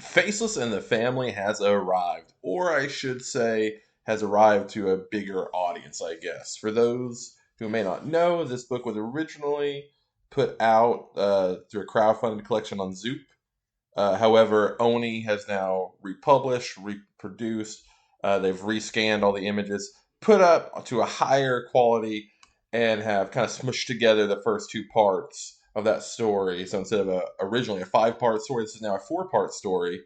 Faceless and the Family has arrived, or I should say, has arrived to a bigger audience, I guess. For those who may not know, this book was originally put out through a crowdfunded collection on Zoop. However, ONI has now republished, reproduced, they've rescanned all the images, put up to a higher quality, and have kind of smushed together the first two parts of that story. So instead of originally a five-part story, this is now a four-part story.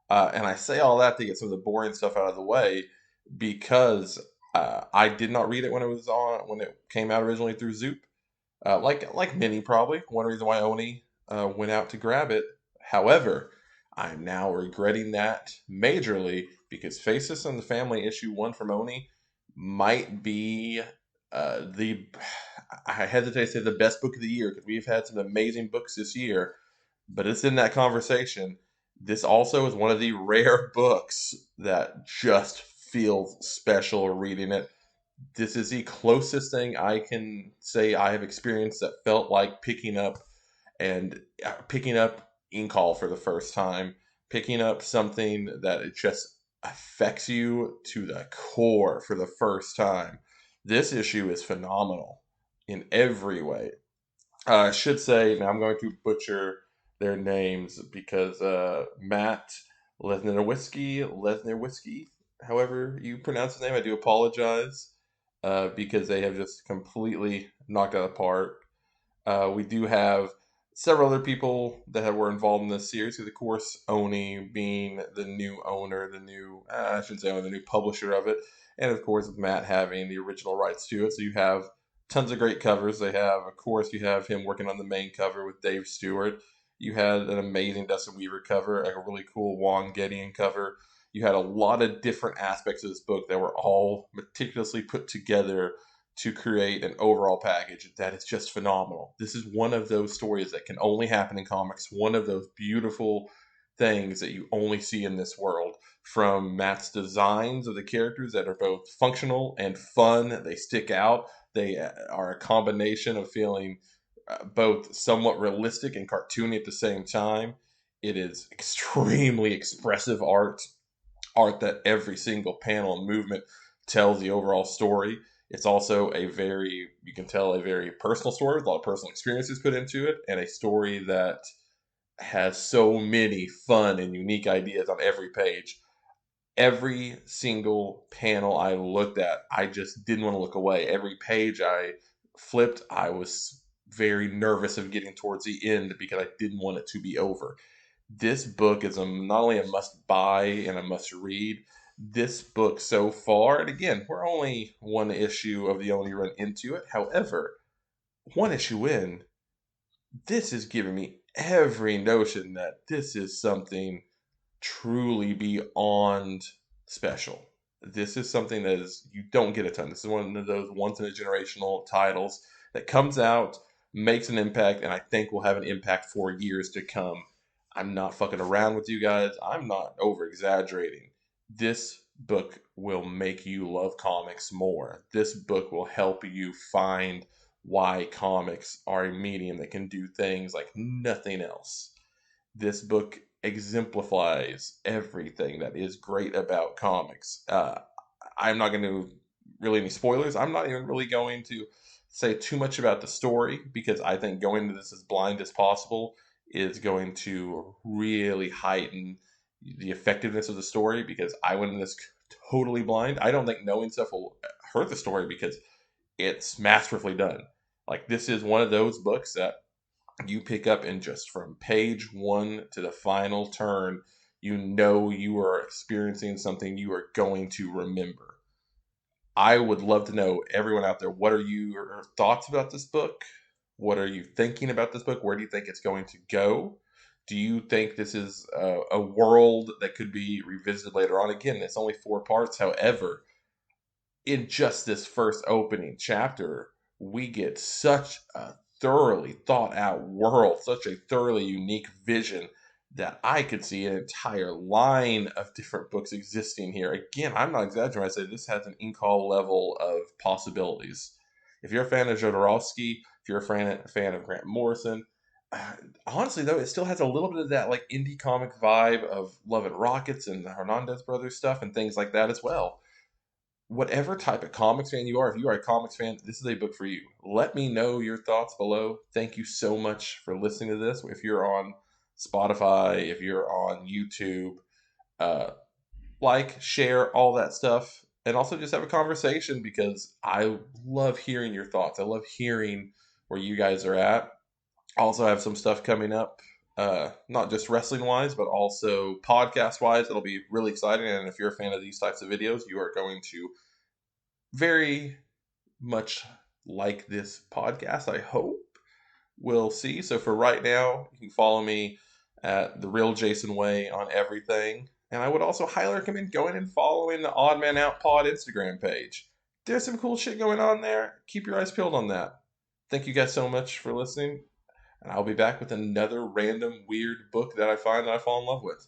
And I say all that to get some of the boring stuff out of the way because I did not read it when it came out originally through Zoop. Like many probably, one reason why Oni went out to grab it. However, I'm now regretting that majorly because Faces and the Family issue one from Oni might be the I hesitate to say the best book of the year because we've had some amazing books this year, but it's in that conversation. This also is one of the rare books that just feels special reading it. This is the closest thing I can say I have experienced that felt like picking up Inkall for the first time, picking up something that it just affects you to the core for the first time. This issue is phenomenal in every way. I should say, now I'm going to butcher their names because Matt Lesniewski, however you pronounce his name, I do apologize because they have just completely knocked out of the park. We do have several other people that were involved in this series. Of course, Oni being the new owner, I shouldn't say owner, the new publisher of it, and of course Matt having the original rights to it. So you have tons of great covers. Of course, you have him working on the main cover with Dave Stewart. You had an amazing Dustin Weaver cover, a really cool Juan Gedeon cover. You had a lot of different aspects of this book that were all meticulously put together to create an overall package that is just phenomenal. This is one of those stories that can only happen in comics, one of those beautiful things that you only see in this world. From Matt's designs of the characters that are both functional and fun, they stick out. They are a combination of feeling both somewhat realistic and cartoony at the same time. It is extremely expressive art that every single panel and movement tells the overall story. It's also you can tell a very personal story with a lot of personal experiences put into it, and a story that has so many fun and unique ideas on every page. Every single panel I looked at, I just didn't want to look away. Every page I flipped, I was very nervous of getting towards the end because I didn't want it to be over. This book is not only a must buy and a must read. This book so far, and again, we're only one issue of the only run into it. However, one issue in, this is giving me every notion that this is something truly beyond special. This is something that is you don't get a ton. This is one of those once in a generational titles that comes out, makes an impact, and I think will have an impact for years to come. I'm not fucking around with you guys. I'm not over exaggerating. This book will make you love comics more. This book will help you find why comics are a medium that can do things like nothing else. This book exemplifies everything that is great about comics. I'm not going to really any spoilers. I'm not even really going to say too much about the story because I think going into this as blind as possible is going to really heighten the effectiveness of the story because I went in this totally blind. I don't think knowing stuff will hurt the story because it's masterfully done. Like this is one of those books that you pick up and just from page one to the final turn, you know you are experiencing something you are going to remember. I would love to know, everyone out there, what are your thoughts about this book? What are you thinking about this book? Where do you think it's going to go? Do you think this is a world that could be revisited later on? Again, it's only four parts. However, in just this first opening chapter, we get such a thoroughly thought out world, such a thoroughly unique vision that I could see an entire line of different books existing here. Again, I'm not exaggerating. I say this has an Inkall level of possibilities. If you're a fan of Jodorowsky, if you're a fan of Grant Morrison, Honestly, though, it still has a little bit of that like indie comic vibe of Love and Rockets and the Hernandez brothers stuff and things like that as well. Whatever type of comics fan you are, if you are a comics fan, this is a book for you. Let me know your thoughts below. Thank you so much for listening to this. If you're on Spotify, if you're on YouTube, uh, like, share, all that stuff. And also just have a conversation because I love hearing your thoughts. I love hearing where you guys are at. I also have some stuff coming up, not just wrestling wise, but also podcast wise. It'll be really exciting. And if you're a fan of these types of videos, you are going to very much like this podcast, I hope. We'll see. So for right now, you can follow me at The Real Jason Way on everything. And I would also highly recommend going and following the Odd Man Out Pod Instagram page. There's some cool shit going on there. Keep your eyes peeled on that. Thank you guys so much for listening. And I'll be back with another random weird book that I find that I fall in love with.